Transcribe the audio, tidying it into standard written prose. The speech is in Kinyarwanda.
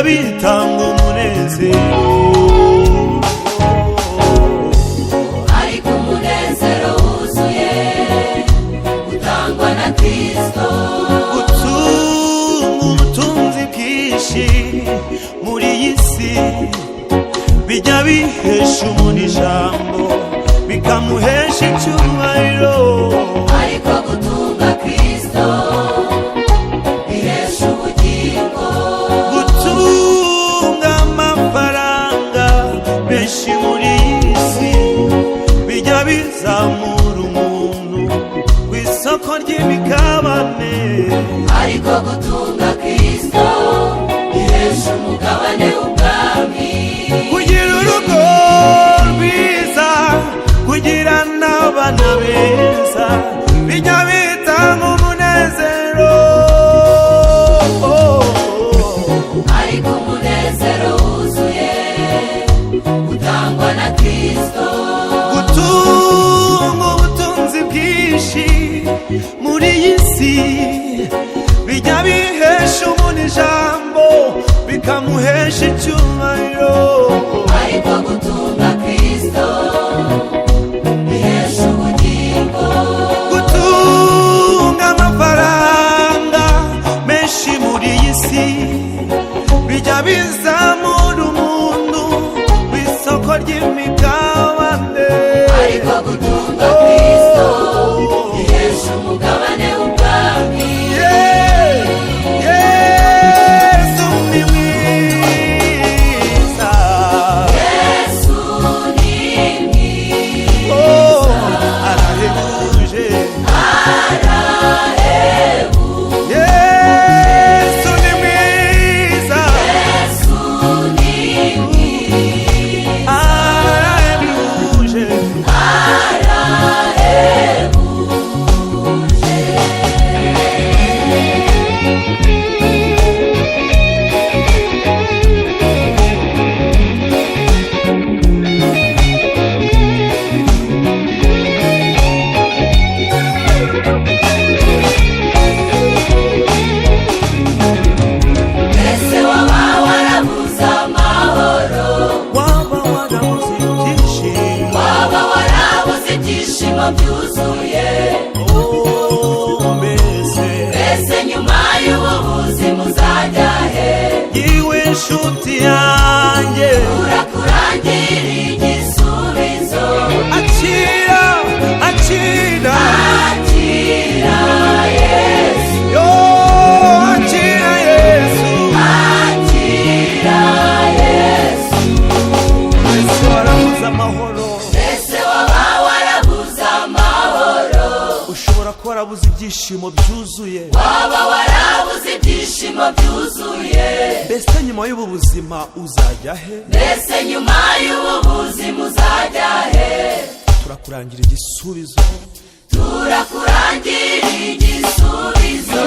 bitanga umunezero, ariko umunezero wuzuye utangwa na Kristo. gutunga ubutunzi bwinshi muri iyi si bijya bihesha umuntu ijambo bikamuhesha icyubahiro, ariko gutunga Kristo bihesha ubugingo. gutunga amafaranga menshi muri iyi si bijya bizamura umuntu ku isoko ry'imigabane, ariko gutunga Kristo bihesha umugabane w'ubwami. kugira urugo rwiza, kugira n'abana beza bijya bitanga umunezero, ariko umunezero wuzuye utangwa na Kristo. gutunga ubutunzi bwinshi muri iyi si bijya bihesha umuntu ijambo bikamuhesha icyubahiro, ariko gutunga Kristo bihesha ubugingo. gutunga amafaranga menshi muri iyi si bijya bizamura umuntu ku isoko ry'imigabane, ariko gutunga Kristo bihesha umugabane w'ubwami. Yesu ni mwiza, Yesu ibyishimo byuzuye. Mbese nyuma y'ubu buzima uzajya he? Yiwe nshuti yanjye, urakurangira igisubizo. akira akira Akira Yesu, yo akira Yesu. akira Yesu. Mbese warabuze amahoro, Mbese waba warabuze amahoro, ushobora kuba warabuze ibyishimo byuzuye. waba warabuze ibyishimo byuzuye. Mbese nyuma y'ubu buzima uzajya he? Mbese nyuma y'ubu buzima uzajya he? Turakurangira igisubizo, turakurangira igisubizo.